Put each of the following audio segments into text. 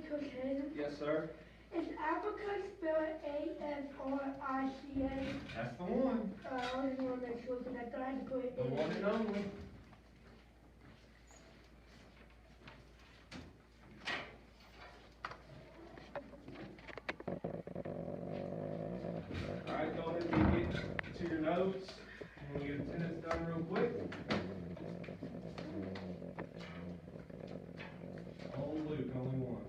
Coach Hayden. Yes, sir. Is Africa spelled A-F-R-I-C-A? That's the one. I just want to make sure because I thought I had to put it The in. one and only. Alright, go ahead and get to your notes. And we'll get attendance done real quick. Oh, Luke, only one.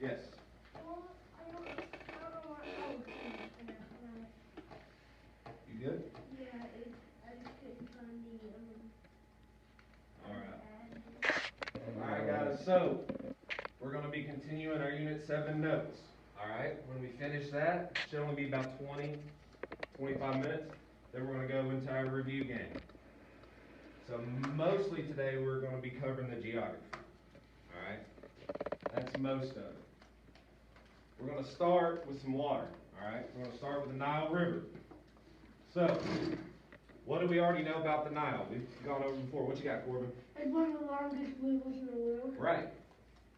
Yes. You good? Yeah, I just couldn't find the, Alright, guys, so we're going to be continuing our Unit 7 notes. Alright, when we finish that, it should only be about 25 minutes. Then we're going to go into our review game. So mostly today we're going to be covering the geography. Alright, that's most of it. We're going to start with some water. Alright, we're going to start with the Nile River. So, what do we already know about the Nile? We've gone over before. What you got, Corbin? It's one of the longest rivers in the world. Right.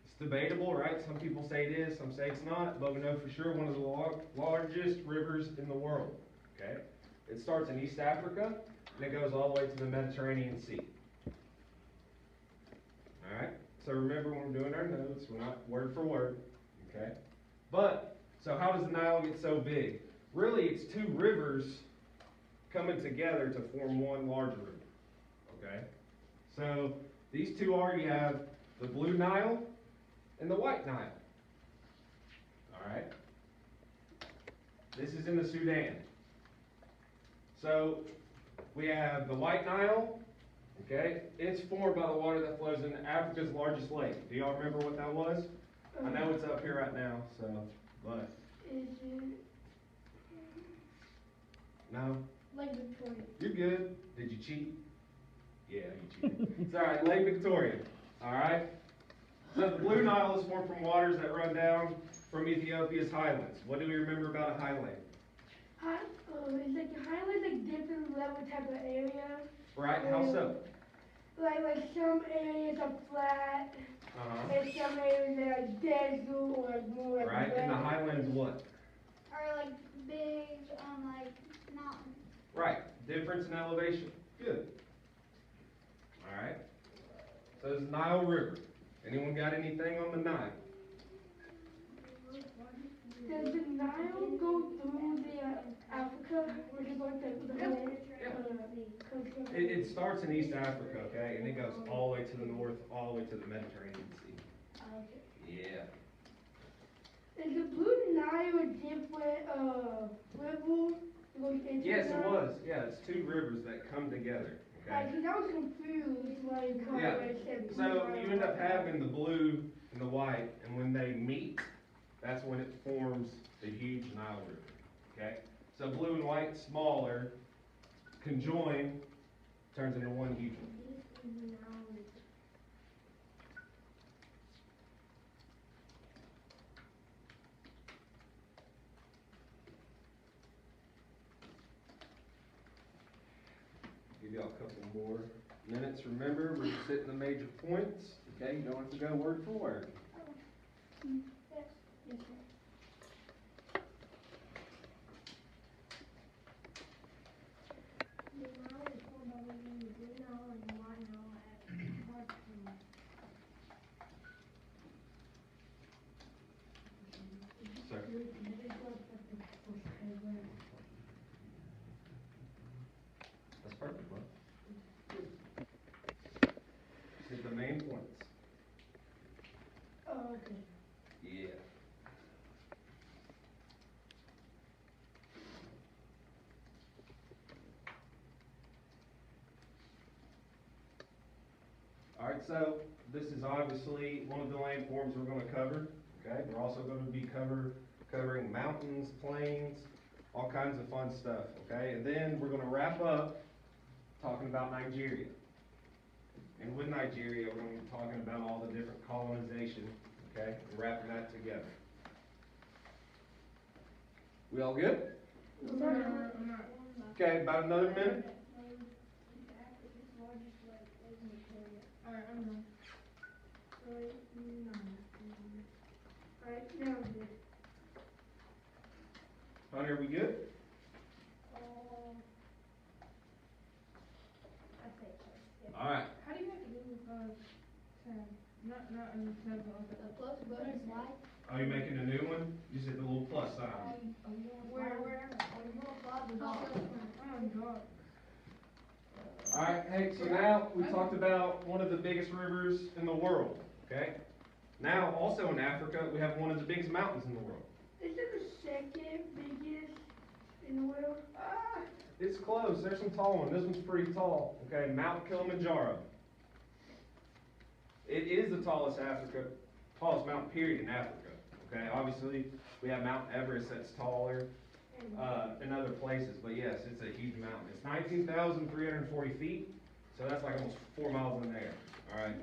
It's debatable, right? Some people say it is, some say it's not, but we know for sure one of the largest rivers in the world. Okay? It starts in East Africa, and it goes all the way to the Mediterranean Sea. Alright? So remember when we're doing our notes, we're not word for word. Okay? But, so how does the Nile get so big? Really, it's two rivers coming together to form one large river. Okay? So, these two are, you have the Blue Nile and the White Nile. Alright? This is in the Sudan. So, we have the White Nile, okay? It's formed by the water that flows into Africa's largest lake. Do y'all remember what that was? I know it's up here right now, so, but. Is it No? Lake Victoria? You're good. Did you cheat? Yeah, you cheated. It's alright, Lake Victoria. Alright? So the Blue Nile is formed from waters that run down from Ethiopia's highlands. What do we remember about a highland? It's like the highlands, like different level type of area. Right? How so? Like some areas are flat, and some areas are like desert or like more like Right? And the highlands what? or like big, like mountains. Right. Difference in elevation. Good. Alright. So there's Nile River. Anyone got anything on the Nile? Does the Nile go through the Africa? Or does it go like the whole country? It starts in East Africa, okay? And it goes all the way to the north, all the way to the Mediterranean Sea. Yeah. Is the Blue Nile a different river? Yes, it was. Yeah, it's two rivers that come together. Okay. Because I was confused when you Yeah. said Blue So Nile. you end up having the blue and the white, and when they meet, that's when it forms the huge Nile River. Okay. So blue and white, smaller, conjoin, turns into one huge one. Give y'all a couple more minutes. Remember, we're just hitting the major points. Okay, you don't have to go word for word. Sir. That's perfect, bud. Hit the main points. Oh, okay. Yeah. All right, so this is obviously one of the landforms we're going to cover. Okay, we're also going to be covering mountains, plains, all kinds of fun stuff. Okay, and then we're going to wrap up talking about Nigeria. And with Nigeria, we're gonna be talking about all the different colonization, okay, and wrapping that together. We all good? I'm not- Okay, about another minute. Africa's largest lake is Victoria. Alright, I'm done. Alright, now I'm good. Honey, are we good? I say so. Yeah. All right. How do you have to do with, 10? Not in 10, but like The plus button is why. Are you making a new one? You said the little plus sign. where? Oh, God. All right, hey, so now we talked about one of the biggest rivers in the world, okay? Now, also in Africa, we have one of the biggest mountains in the world. Is it the second biggest in the world? It's close, there's some tall ones, this one's pretty tall, okay? Mount Kilimanjaro. It is the tallest mountain period in Africa, okay? Obviously, we have Mount Everest that's taller, in other places, but yes, it's a huge mountain. It's 19,340 feet, so that's like almost 4 miles in the air, all right?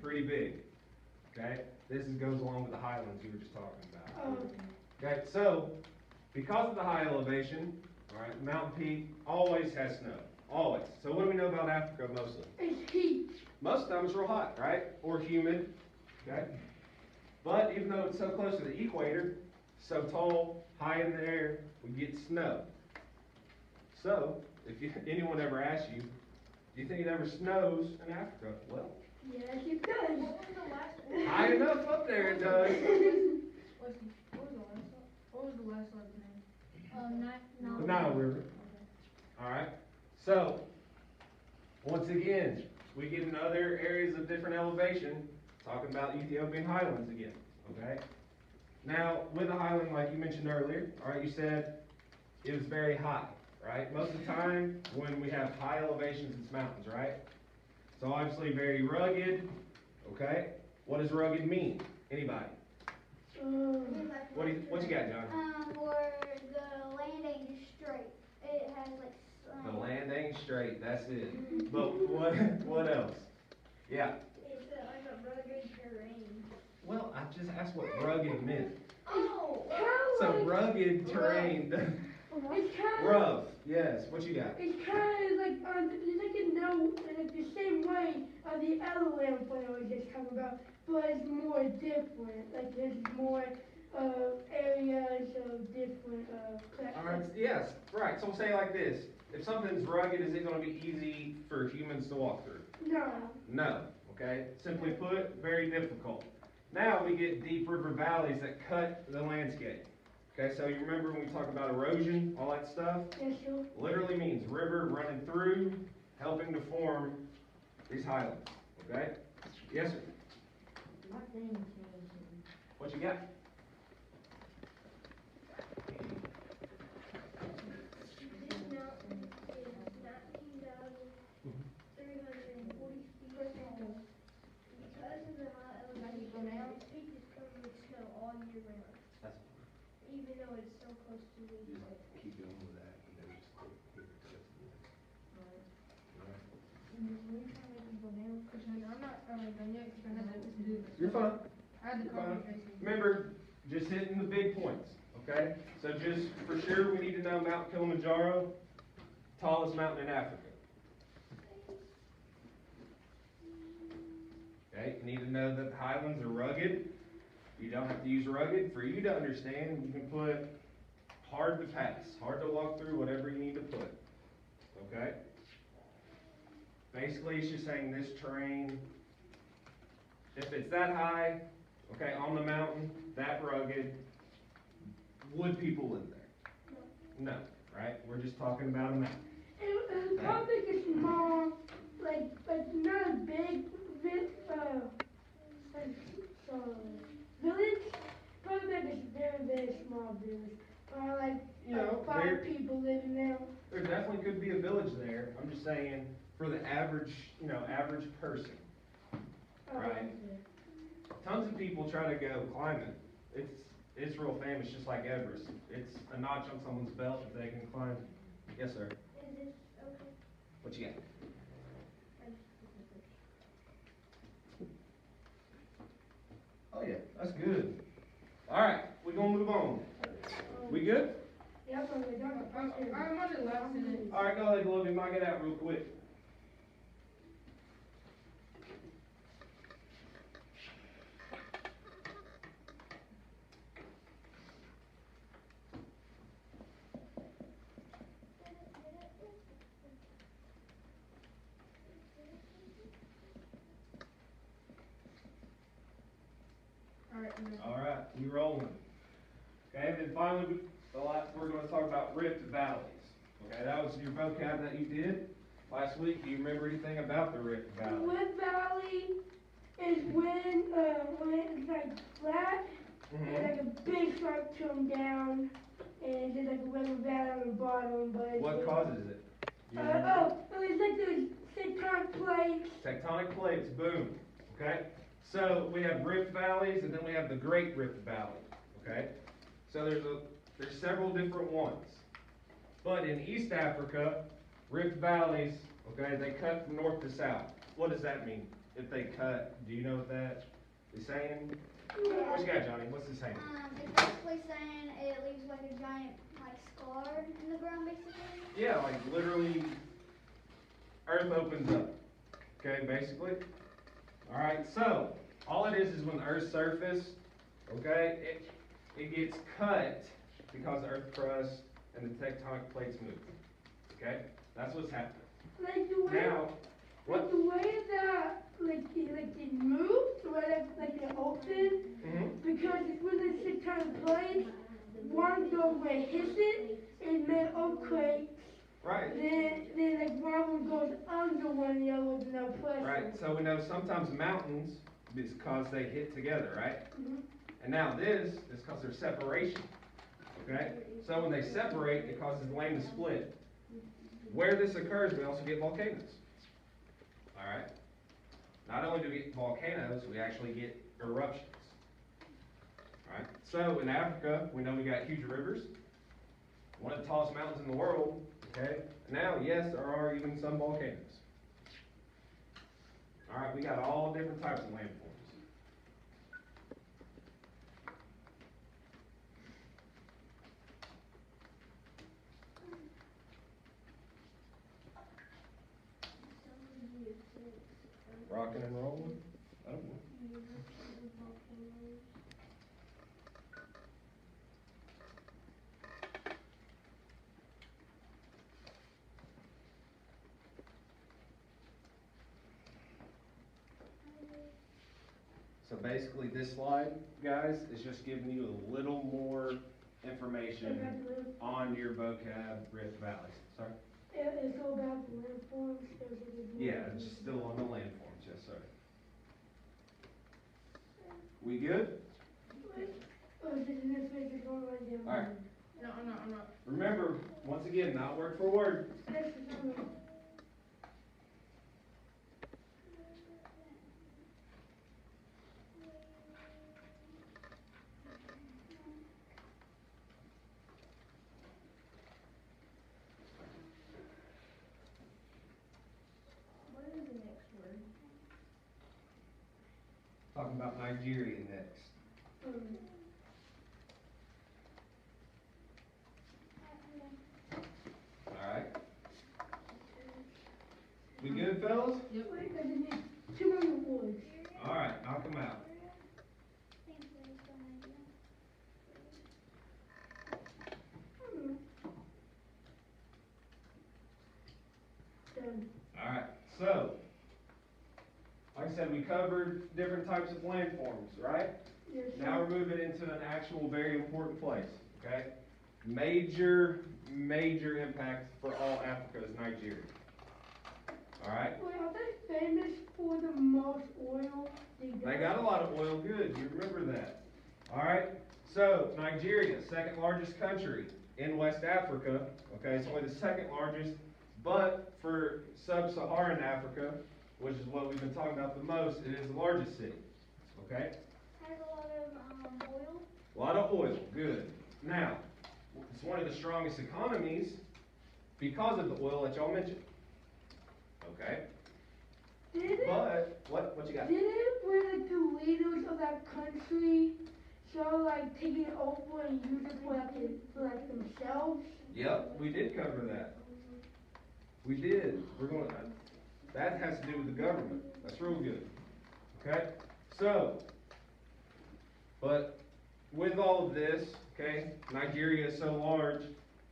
Pretty big, okay? This goes along with the highlands you were just talking about. Okay, so, because of the high elevation, all right, mountain peak always has snow, always. So what do we know about Africa mostly? It's heat. Most of the time it's real hot, right? Or humid, okay? But even though it's so close to the equator, so tall, high in the air, we get snow. So, if anyone ever asks you, do you think it ever snows in Africa? Well, Yes, it does. What was the last one? high enough up there it does. What was the last letter name? The Nile River. Alright, so, once again, we get in other areas of different elevation, talking about Ethiopian highlands again, okay? Now, with the highland, like you mentioned earlier, alright, you said it was very high, right? Most of the time, when we have high elevations, it's mountains, right? So obviously very rugged, okay? What does rugged mean? Anybody? What you got, John? Where the land ain't straight. It has like The land ain't straight, that's it. But what else? Yeah. It's like a rugged terrain. Well, I just asked what rugged meant. Oh! So rugged terrain, It's kind of, rough, yes, what you got? it's kind of like, it's like a no, like the same way the other land plan I was just talking about, but it's more different. Like there's more areas of different Alright, yes, right, so we'll say it like this. If something's rugged, is it gonna be easy for humans to walk through? No. No, okay? Simply put, very difficult. Now we get deep river valleys that cut the landscape. Okay, so you remember when we talk about erosion, all that stuff? Yes, sir. Literally means river running through, helping to form these highlands, okay? Yes, sir? What you got? This mountain is 19,340 feet tall. Because of the high elevation, its peak is covered with snow all year round. That's Even though it's so close to the equator. keep going with that, and then just click here. You're fine. You're fine. Remember, just hitting the big points, okay? So just for sure, we need to know Mount Kilimanjaro, tallest mountain in Africa. Okay, you need to know that the highlands are rugged. You don't have to use rugged. For you to understand, you can put hard to pass, hard to walk through, whatever you need to put, okay? Basically, it's just saying this terrain, if it's that high, okay, on the mountain, that rugged, would people live there? No, right? We're just talking about a mountain. It probably like a small, like not a big, village. Probably like a very, very small village. Like You know, 5 people living there. there definitely could be a village there. I'm just saying, for the average, average person. Right. Tons of people try to go climb it. It's real famous, just like Everest. It's a notch on someone's belt if they can climb. Yes, sir. Is this okay? What you got? knock it out real quick. Alright, Alright, we rolling. Okay, and then finally, we're gonna talk about rift valleys. Okay, that was your vocab that you did last week. Do you remember anything about the rift The valley? Rift Valley is when it's like flat, and like a big sharp come down, and there's like a river valley on the bottom, but it's What causes it? You remember? it's like those tectonic plates. Tectonic plates, boom, okay? So we have rift valleys and then we have the Great Rift Valley, okay? So there's several different ones. But in East Africa, rift valleys, okay, they cut from north to south. What does that mean? If they cut, do you know what that is saying? What you got, Johnny? What's it saying? It's basically saying it leaves like a giant like scar in the ground, basically. Yeah, like literally, Earth opens up, okay, basically. All right, so all it is when the Earth's surface, okay, it gets cut because the Earth crust and the tectonic plates move. Okay, that's what's happening. Like the way, Now, like what? the way that it moves, the way that like it opens, Hmm. because it's when the tectonic plates, one goes where it hits it, and then earthquake. Right, Then like one of them goes under one, the other one's no pressure. right. So we know sometimes mountains is because they hit together, right? Mhm. And now this is because there's separation. Okay, so when they separate, it causes the land to split. Where this occurs, we also get volcanoes. All right. Not only do we get volcanoes, we actually get eruptions. All right. So in Africa, we know we got huge rivers, one of the tallest mountains in the world. Okay. Now, yes, there are even some volcanoes. All right. We got all different types of landforms. Rocking and rolling. I don't know. So basically, this slide, guys, is just giving you a little more information on your vocab rift valleys. Sorry? It's all about the landforms. There's a good one. Yeah, it's still on the landforms, yes, sir. We good? Oh, this is this way, just going right down. All right. No, I'm not. Remember, once again, not word for word. This is on the. What is the next word? Talking about Nigeria next. All right. We good, fellas? Wait, I just need two more words. All right, knock them out. Done. All right, so, like I said, we covered different types of landforms, right? Yes, sir. Now we're moving into an actual very important place, okay? Major impact for all Africa is Nigeria. All right? Wait, are they famous for the most oil They got a lot of oil goods, you remember that. All right, so Nigeria, second largest country in West Africa, okay, it's only the second largest, but for sub-Saharan Africa, which is what we've been talking about the most, it is the largest city, okay? Has a lot of oil. A lot of oil, good. Now, it's one of the strongest economies because of the oil that y'all mentioned, okay? Did it? But, what you got? Did it when like the leaders of that country started like taking it over and use it for like themselves? Yep, we did cover that. We did. That has to do with the government. That's real good. Okay? So, but with all of this, okay, Nigeria is so large,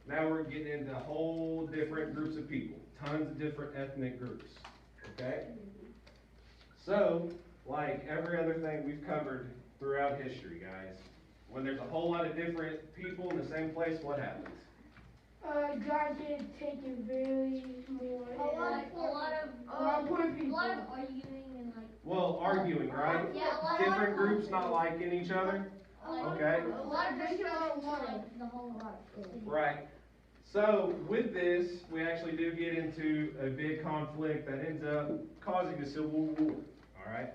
now we're getting into whole different groups of people. Tons of different ethnic groups. Okay? So, like every other thing we've covered throughout history, guys, when there's a whole lot of different people in the same place, what happens? God did take it very more. A lot of arguing and like. Well, arguing, right? Yeah, a lot Different of groups not liking each other. Okay. A lot of destruction to like the whole city. Right. So with this, we actually do get into a big conflict that ends up causing a civil war. All right.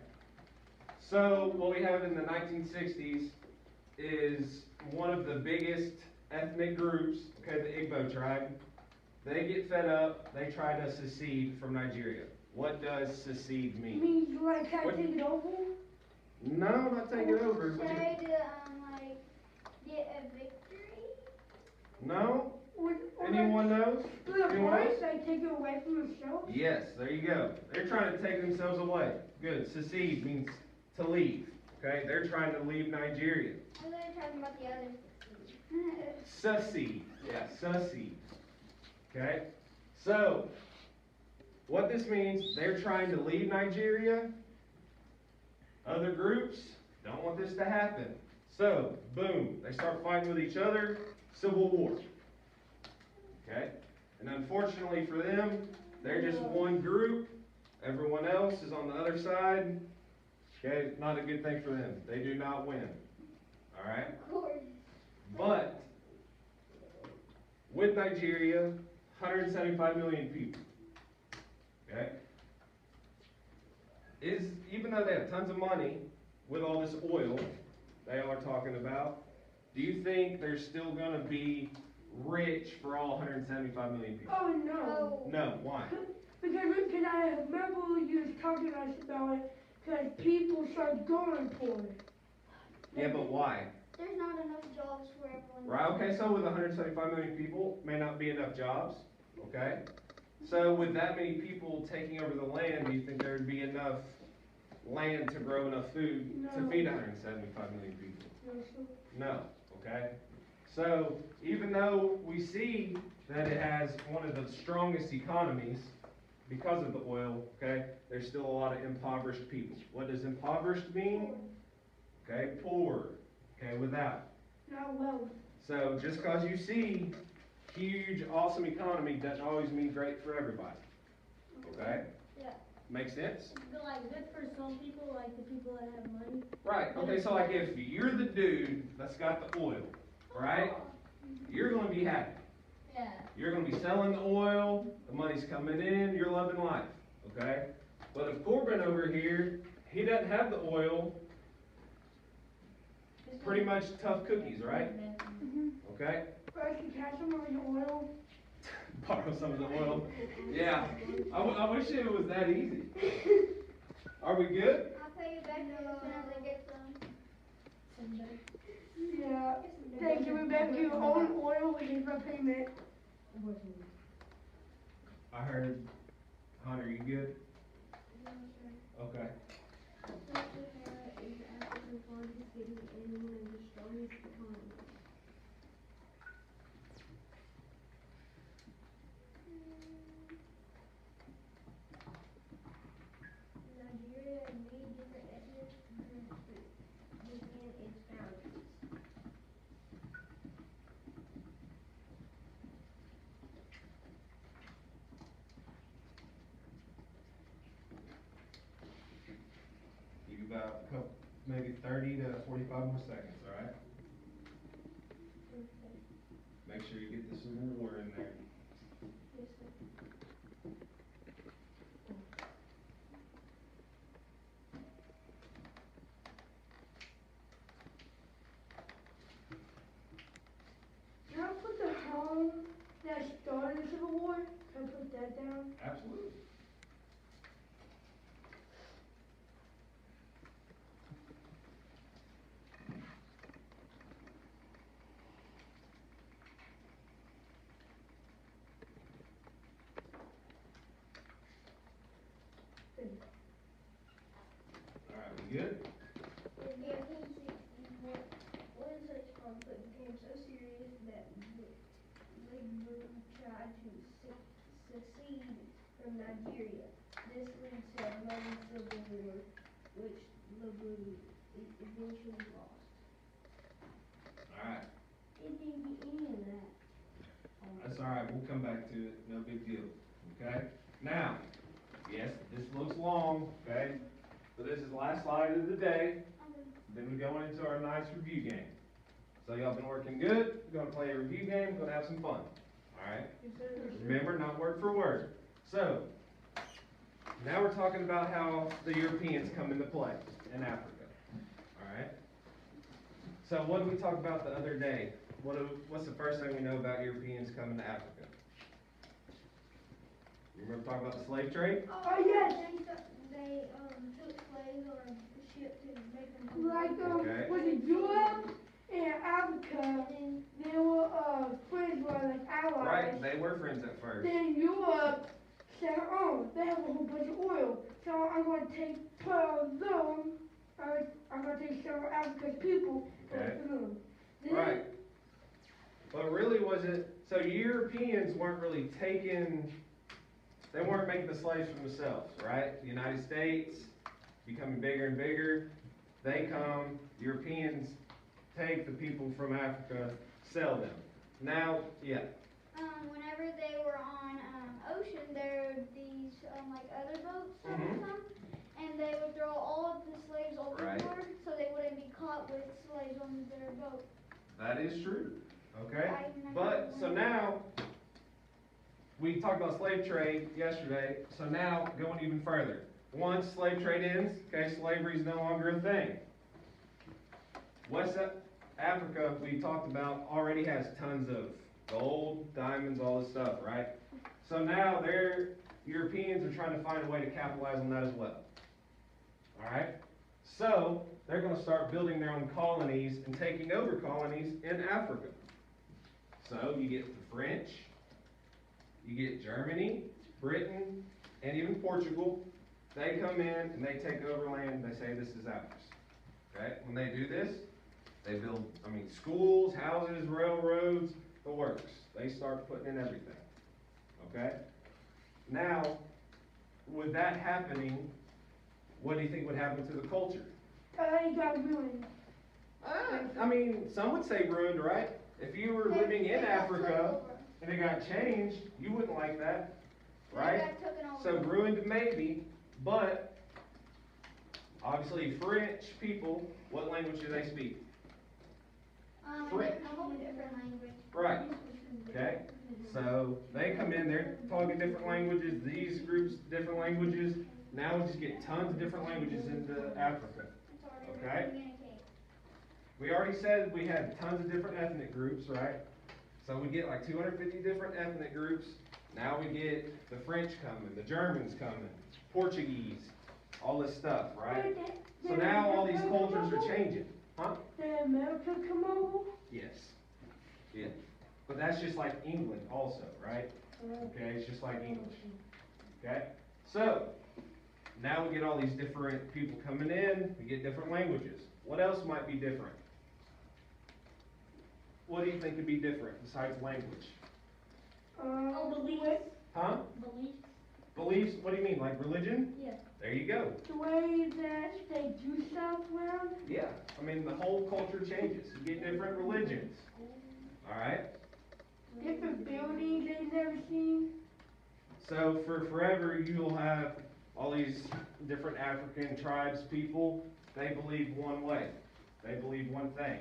So what we have in the 1960s is one of the biggest ethnic groups, okay, the Igbo tribe. They get fed up. They try to secede from Nigeria. What does secede mean? Means like I take it over? No, not take it over. but you- Try to like get a victory. No? Or Anyone knows? the Anyone else? voice, like take it away from themselves? Yes, there you go. They're trying to take themselves away. Good. Secede means to leave. Okay? They're trying to leave Nigeria. I was talking about the other. Secede. Yeah, secede. Okay? So, what this means, they're trying to leave Nigeria. Other groups don't want this to happen. So, boom, they start fighting with each other. Civil war. Okay? And unfortunately for them, they're just one group. Everyone else is on the other side. Okay? Not a good thing for them. They do not win. Alright? Of course. But with Nigeria, 175 million people. Okay? Even though they have tons of money with all this oil they all are talking about, do you think they're still going to be rich for all 175 million people? Oh no. No. Why? Because I remember you was talking to us about it, because people start going for it. Yeah, but why? There's not enough jobs for everyone. Right, okay, so with 175 million people, may not be enough jobs, okay? So with that many people taking over the land, do you think there would be enough land to grow enough food to No. feed 175 million people? No, so- No, okay? So even though we see that it has one of the strongest economies because of the oil, okay, there's still a lot of impoverished people. What does impoverished mean? Okay, poor, okay, without. Not well. So just because you see huge, awesome economy doesn't always mean great for everybody. Okay? Yeah. Make sense? But like good for some people, like the people that have money. Right. Okay, so like if you're the dude that's got the oil, right? You're going to be happy. Yeah. You're going to be selling the oil, the money's coming in, you're loving life. Okay? But if Corbin over here, he doesn't have the oil, pretty much tough cookies, right? Mm-hmm. Okay? First you catch them on the oil. Borrow some of the oil. Yeah. I wish it was that easy. Are we good? I'll pay you back as soon as I get some. Yeah. Thank you, Rebecca. Your own oil is my payment. I heard, Hunter, you good? Okay. Nigeria and many different ethnic groups within its boundaries. Give you about a couple, maybe 30 to 45 more seconds, all right? Make sure you get the Civil War in there. Can I put the home that started the Civil War? Can I put that down? Absolutely. good? In 1860, one such conflict became so serious that Ligbu tried to secede from Nigeria. This leads to a bloody civil war, which Ligbu eventually lost. Alright, It didn't get any of that. that's alright, we'll come back to it, no big deal, okay? Now, yes, this looks long, okay? But this is the last slide of the day, then we're going into our nice review game. So y'all been working good, we're gonna play a review game, we're gonna have some fun, alright? Remember, not word for word. So, now we're talking about how the Europeans come into play in Africa, alright? So what did we talk about the other day? What's the first thing we know about Europeans coming to Africa? You remember talking about the slave trade? Oh, yes. They took slaves on a ship to make them. Like, Okay. was it Europe and Africa, they were, friends, were like allies. Right, they were friends at first. Then Europe said, oh, they have a whole bunch of oil, so I'm going to take part of them, I'm going to take some of Africa's people Okay. and them. Then- Right. But really wasn't, so Europeans weren't really they weren't making the slaves for themselves, right? The United States becoming bigger and bigger, they come, Europeans take the people from Africa, sell them. Now, yeah, Whenever they were on ocean, there were these like other boats that would come, and they would throw all of the slaves Right. overboard, so they wouldn't be caught with slaves on their boat. that is true, okay? I remember But, so when- now, we talked about slave trade yesterday, so now going even further. Once slave trade ends, okay, slavery is no longer a thing. West Africa, we talked about, already has tons of gold, diamonds, all this stuff, right? So now Europeans are trying to find a way to capitalize on that as well. Alright? So, they're gonna start building their own colonies and taking over colonies in Africa. So, you get the French, you get Germany, Britain, and even Portugal. They come in and they take over land, they say this is ours. Okay? When they do this, they build, schools, houses, railroads, the works. They start putting in everything. Okay? Now, with that happening, what do you think would happen to the culture? It got ruined. Some would say ruined, right? If you were They- living in they got Africa took over. and it got changed, you wouldn't like that, They right? got taken over. So ruined maybe, but obviously French people, what language do they speak? French. A whole different language. Right, okay? So they come in, they're talking different languages, these groups, different languages. Now we just get tons of different languages into Africa. It's harder to Okay. communicate. We already said we had tons of different ethnic groups, right? So we get like 250 different ethnic groups. Now we get the French coming, the Germans coming, Portuguese, all this stuff, right? So now all these cultures are changing. Huh? Did America come over? Yes. Yeah. But that's just like England also, right? Okay, it's just like English. Okay? So, now we get all these different people coming in, we get different languages. What else might be different? What do you think could be different besides language? Beliefs. Huh? Beliefs. Beliefs? What do you mean, like religion? Yeah. There you go. The way that they do stuff around. Yeah. The whole culture changes. You get different religions. Alright? Different buildings they've never seen. So for forever, you'll have all these different African tribes, people, they believe one way. They believe one thing.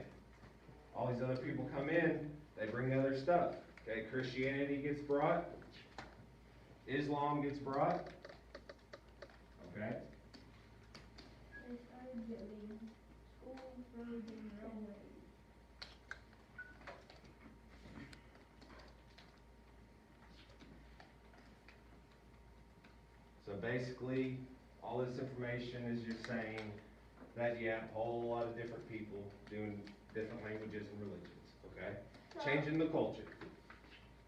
All these other people come in, they bring other stuff. Okay, Christianity gets brought. Islam gets brought. Okay? They started building schools, roads, and railways. So basically, all this information is just saying that, yeah, a whole lot of different people doing different languages and religions, okay? So- Changing the culture.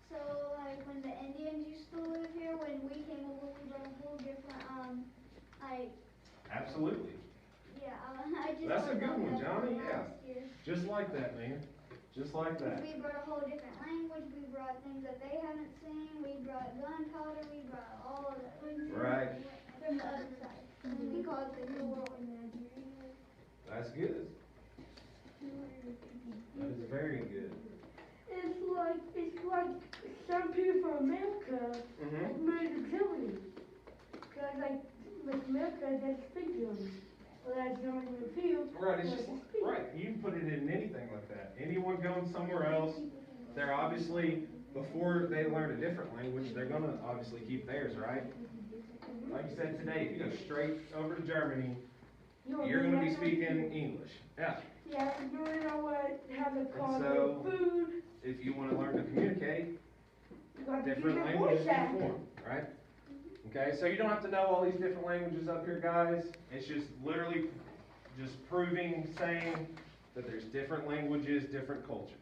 So, like, when the Indians used to live here, when we came over, we brought a whole different, like, Absolutely. yeah, Yeah, I just. That's a thought good about one, that Johnny, yeah. last year. Just like that, man. Just like that. We brought a whole different language, we brought things that they haven't seen, we brought gunpowder, we brought all of that. Right. From the other side. And we called it the New World in Nigeria. That's good. That is very good. It's like some people from America Mm-hmm. moved to Germany. Cause like America, they speak German. Well, that's only a few. Right, it's just, right, you can put it in anything like that. Anyone going somewhere else, they're obviously, before they learn a different language, they're gonna obviously keep theirs, right? Like you said today, if you go straight over to Germany, you're gonna be speaking English. Yeah. Yeah, you know how to call so- it food. If you wanna learn to communicate, You got to use different your languages voice can act. form, right? Okay, so you don't have to know all these different languages up here, guys. It's just literally just proving, saying that there's different languages, different cultures.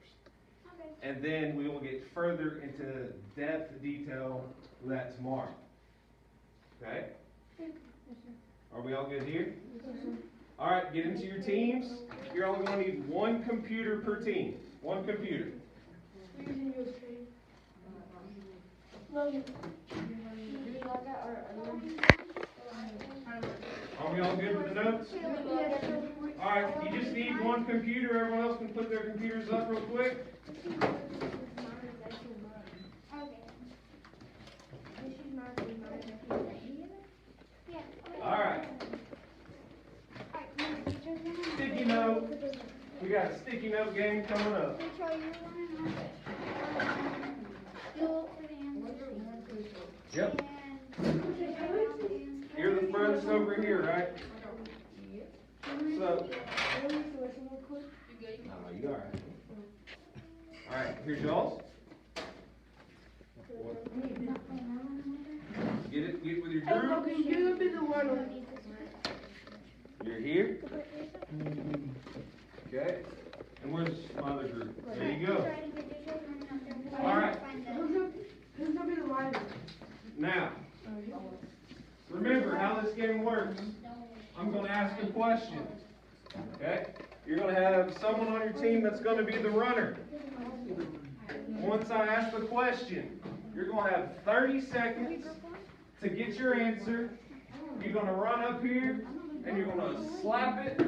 Okay. And then we will get further into depth detail of that tomorrow. Okay? Are we all good here? All right, get into your teams. You're only going to need one computer per team. One computer. We're using your screen. Logan. Are we all good with the notes? All right, you just need one computer. Everyone else can put their computers up real quick. Okay. Yeah. All right. Sticky note. We got a sticky note game coming up. Control your one. Still for the answers. Yep. And You're the furthest over here, right? So, no, you all right. All right, here's y'all's. Get with your Hey, group. Logan, you be the one on You're here. Okay. And where's my other group? There you go. All right. Who's gonna be the lion? Now, remember how this game works. I'm going to ask a question. Okay? You're going to have someone on your team that's going to be the runner. Once I ask the question, you're going to have 30 seconds to get your answer. You're going to run up here and you're going to slap it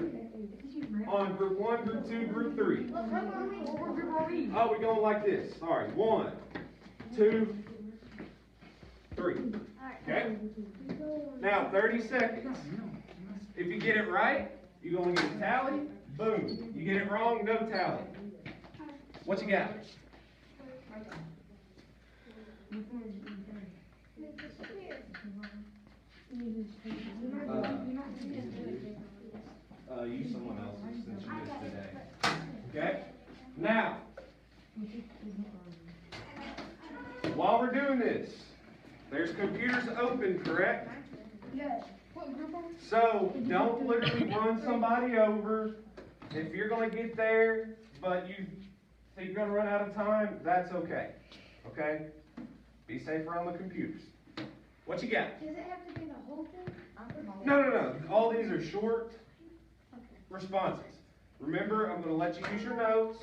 on group 1, group 2, group 3. Oh, we're going like this. All right, 1, 2, 3. Okay? Now, 30 seconds. If you get it right, you're going to get a tally. Boom. You get it wrong, no tally. What you got? Use someone else's since you missed today. Okay? Now, while we're doing this, there's computers open, correct? Yes. So don't literally run somebody over. If you're going to get there, but you think you're going to run out of time, that's okay. Okay? Be safe around the computers. What you got? Does it have to be the whole thing? No. All these are short responses. Remember, I'm going to let you use your notes,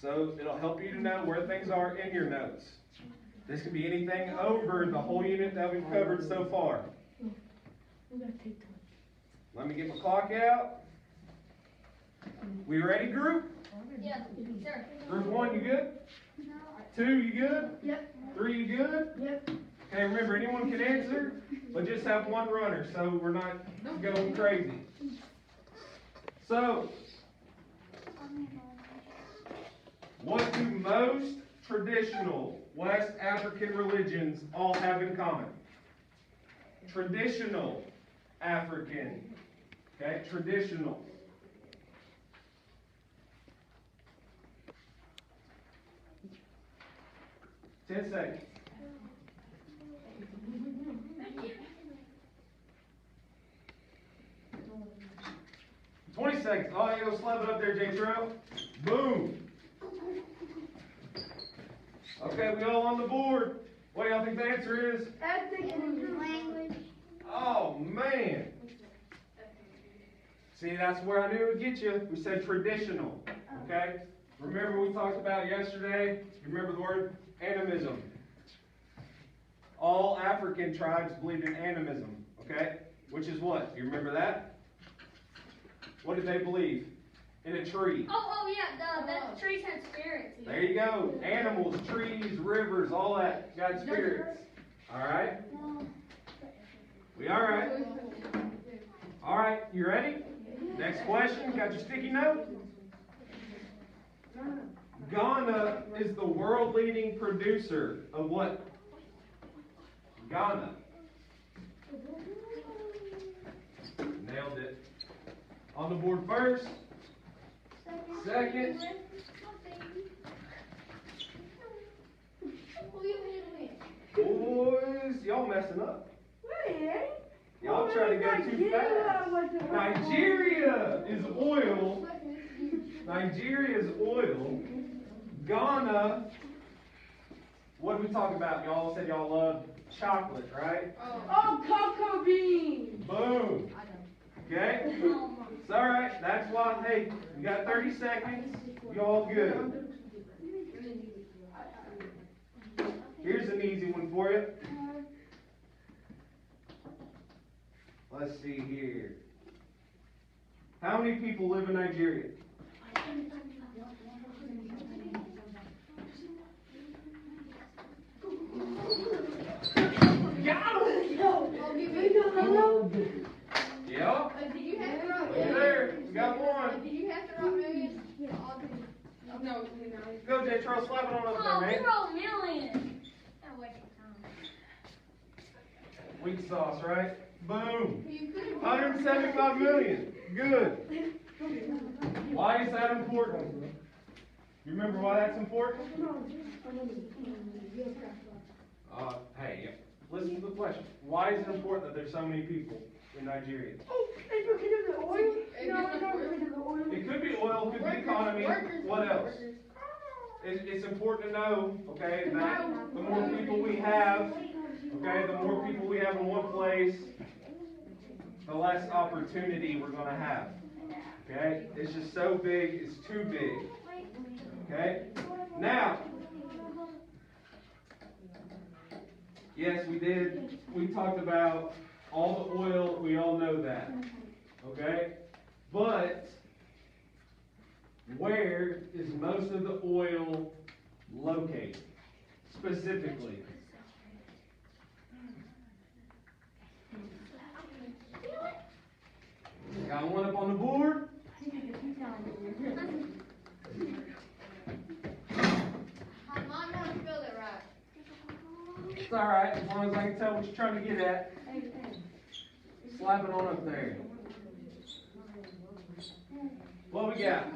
so it'll help you to know where things are in your notes. This could be anything over the whole unit that we've covered so far. We gotta take time. Let me get my clock out. We ready, group? Yeah, sure. Group 1, you good? No. 2, you good? Yep. 3, you good? Yep. Okay, remember, anyone can answer, but just have one runner, so we're not going crazy. So, what do most traditional West African religions all have in common? Traditional African. Okay, traditional. Ten seconds. 20 seconds. Oh, you go slap it up there, J. Trail. Boom. Okay, we all on the board. What do y'all think the answer is? Ethnic Language. Oh, man. See, that's where I knew it would get you. We said traditional, okay? Remember we talked about yesterday, you remember the word animism. All African tribes believed in animism, okay? Which is what? Do you remember that? What did they believe? In a tree. Oh yeah, that trees had spirits. There you go. Animals, trees, rivers, all that got spirits. Alright? We alright? Alright, you ready? Next question. Got your sticky note? Ghana is the world leading producer of what? Ghana. Nailed it. On the board first. Second. Boys, y'all messing up. Y'all trying to go too fast. Nigeria is oil. Nigeria is oil. Ghana. What did we talk about? Y'all said y'all love chocolate, right? Oh, cocoa beans. Boom. Okay? It's alright. That's why, hey, you got 30 seconds. Y'all good. Here's an easy one for you. Let's see here. How many people live in Nigeria? Yeah. Did you have to write Over there. We got one. Did you have to write millions? No. Go, J. Charles, slap it on up Oh, there, we man. rolled millions. That wasn't time. Wheat sauce, right? Boom. You could have. 175 million. Good. Why is that important? You remember why that's important? Hey, listen to the question. Why is it important that there's so many people in Nigeria? Oh, it's because of the oil? No, it's not because of the oil. It could be oil, it could be economy. What else? It's important to know, okay, that the more people we have, okay, the more people we have in one place, the less opportunity we're going to have. Okay? It's just so big, it's too big. Okay? Now, yes, we did. We talked about all the oil. We all know that. Okay? But where is most of the oil located? Specifically. Got one up on the board? I might not have spelled it right. It's alright, as long as I can tell what you're trying to get at. Slap it on up there. What we got?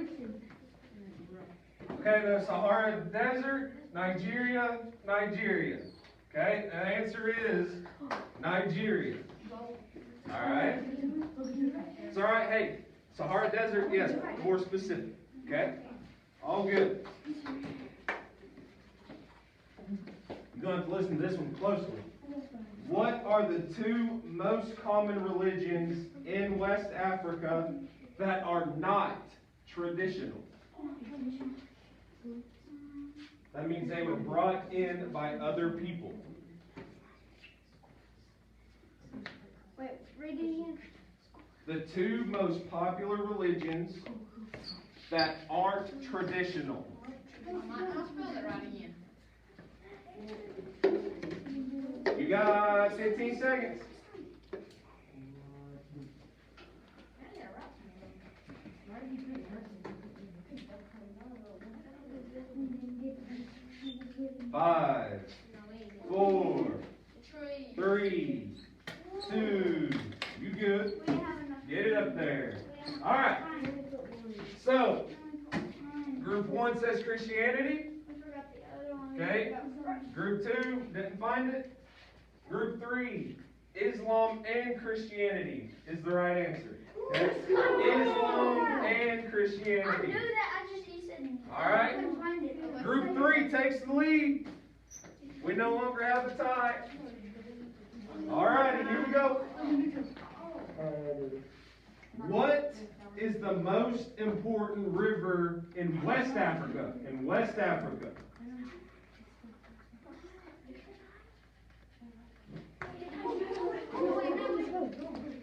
Okay, the Sahara Desert, Nigeria, Nigeria. Okay, the answer is Nigeria. Alright? It's alright, hey, Sahara Desert, yes, more specific. Okay? All good. You're going to have to listen to this one closely. What are the two most common religions in West Africa that are not traditional? That means they were brought in by other people. Wait, read it again. The two most popular religions that aren't traditional. I might not spell it right again. You got 15 seconds. Five, 4, 3, 2. You good? We have enough. Get it up there. All right. So, group 1 says Christianity. I forgot the other one. Okay. Group 2 didn't find it. Group 3, Islam and Christianity is the right answer. Okay? Islam and I Christianity. knew that. You said. All right. I couldn't find it. Group 3 takes the lead. We no longer have a tie. All righty, here we go. What is the most important river in West Africa? In West Africa.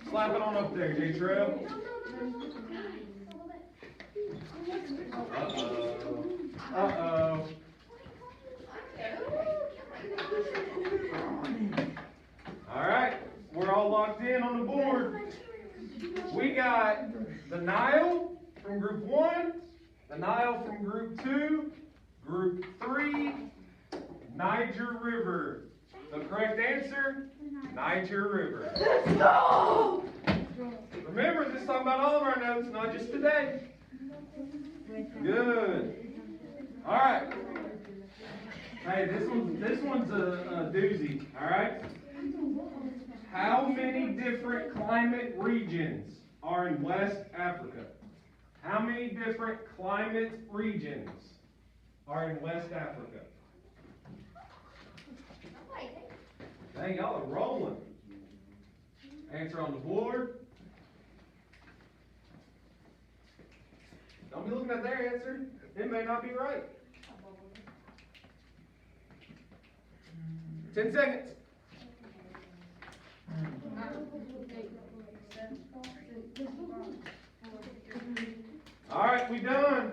Slap it on up there, J. Trail. Uh-oh. Uh-oh. All right, we're all locked in on the board. We got the Nile from group 1, the Nile from group 2, group 3, Niger River. The correct answer, Niger River. Let's go! Remember, this is talking about all of our notes, not just today. Good. All right. Hey, this one's a doozy. All right. How many different climate regions are in West Africa? How many different climate regions are in West Africa? Dang, y'all are rolling. Answer on the board. Don't be looking at their answer. It may not be right. 10 seconds. All right, we done.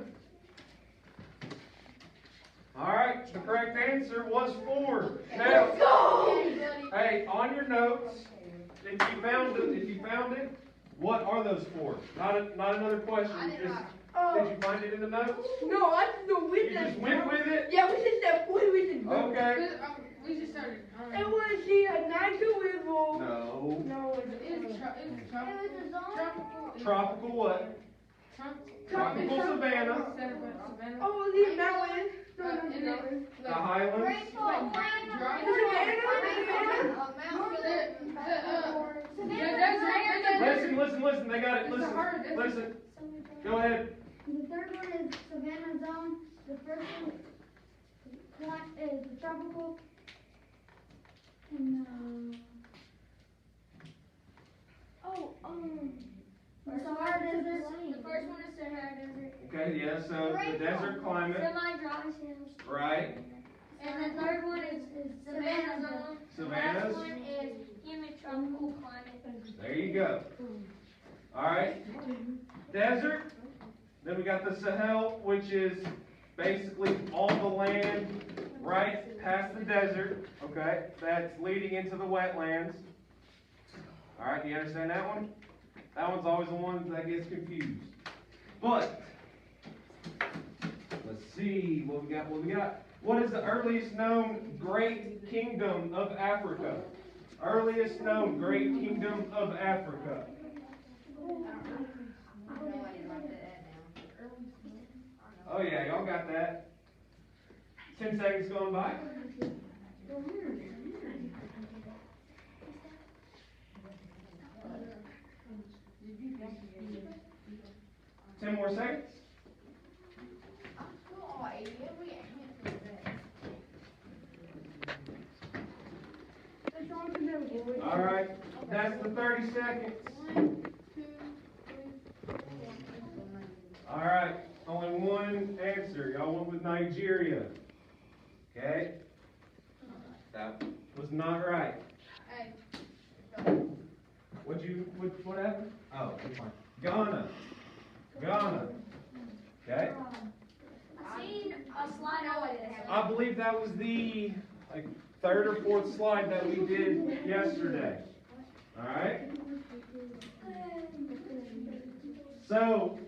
All right, the correct answer was 4. Now, Let's go! hey, on your notes, if you found it, what are those 4? Not another question. Did you find it in the notes? No, I just know we You just went with it? Yeah, we just said we just Okay. We just started. It was the Niger River. No. No, It's tropical. Tropical what? Tropical savanna. Oh, the mountains. The highlands. Rainfall, Listen. They got it. Listen. Go ahead. The third one is Savannah Zone. The first one is the tropical. And the Sahara Desert. The first one is Sahara Desert. Okay, yeah, so the desert climate. Semi-dry hills. Right. And the third one is Savannah Zone. Savannas. The last one is humid tropical climate. There you go. All right. Desert. Then we got the Sahel, which is basically all the land right past the desert. Okay, that's leading into the wetlands. All right, do you understand that one? That one's always the one that gets confused. But let's see what we got. What is the earliest known great kingdom of Africa? Earliest known great kingdom of Africa. Oh yeah, y'all got that. 10 seconds going by. Ten more seconds. All right, that's the 30 seconds. All right, only one answer. Y'all went with Nigeria. Okay? That was not right. What happened? Oh, that's fine. Ghana. Okay? I've seen a slide on this. I believe that was the third or fourth slide that we did yesterday. All right? So,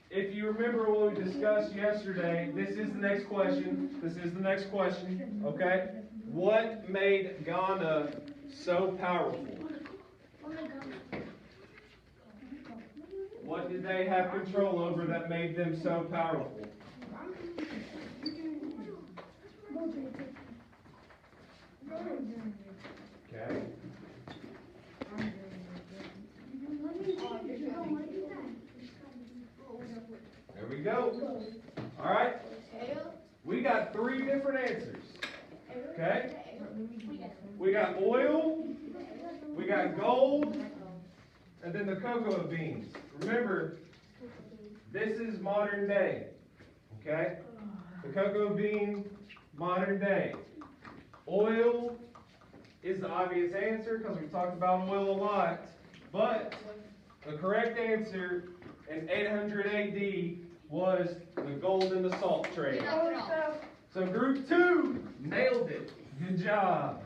if you remember what we discussed yesterday, this is the next question. Okay? What made Ghana so powerful? What did they have control over that made them so powerful? Okay. There we go. All right. We got 3 different answers. Okay. We got oil. We got gold. and then the cocoa beans. Remember, this is modern day, okay? The cocoa bean, modern day. Oil is the obvious answer because we've talked about oil a lot, but the correct answer in 800 AD was the gold and the salt trade. So group 2 nailed it. Good job.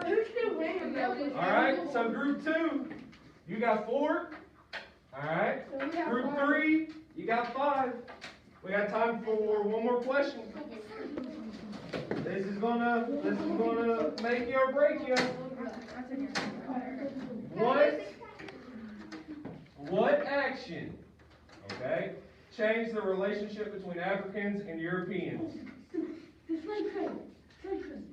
Who's still winning? Alright, so group 2, you got 4. Alright, So we got group five. 3, you got 5. We got time for one more question. This is gonna make you or break you. What action, okay, changed the relationship between Africans and Europeans? The slave trade. Slave trade.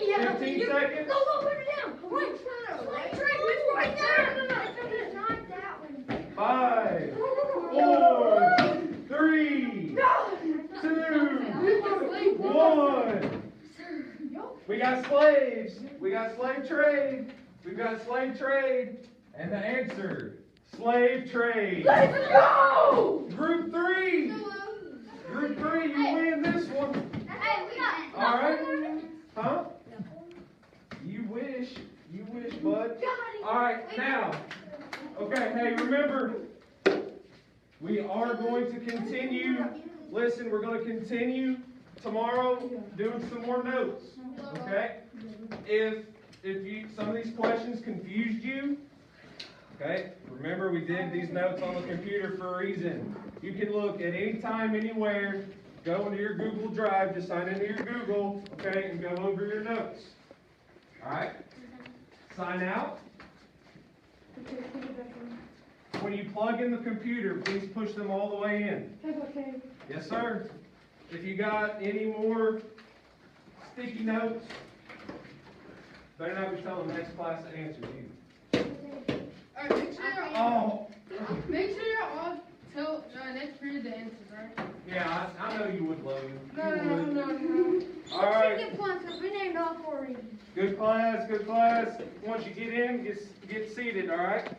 Yeah. 15 seconds. No, put it down. Right. Slave trade. It's right there. It's not that one. 5, 4, 3, No. 2, 1. We got slaves. We got slave trade. We've got slave trade. And the answer, slave trade. Let's go. Group 3. Group 3, you win this one. Hey, we got. All right. Huh? You wish, bud. All right, now. Okay, hey, remember, we are going to continue. Listen, we're going to continue tomorrow doing some more notes. Okay? If some of these questions confused you, okay, remember we did these notes on the computer for a reason. You can look at any time, anywhere, go into your Google Drive, just sign into your Google, okay, and go over your notes. Alright? Sign out. When you plug in the computer, please push them all the way in. Okay. Yes, sir. If you got any more sticky notes, better not be telling the next class the answers either. Alright, Oh, make sure y'all all tell next period the answers, right? yeah, I know you would, Logan. No. Alright, Chicken points, because we named all 4 of these. good class, good class. Once you get in, get seated, alright?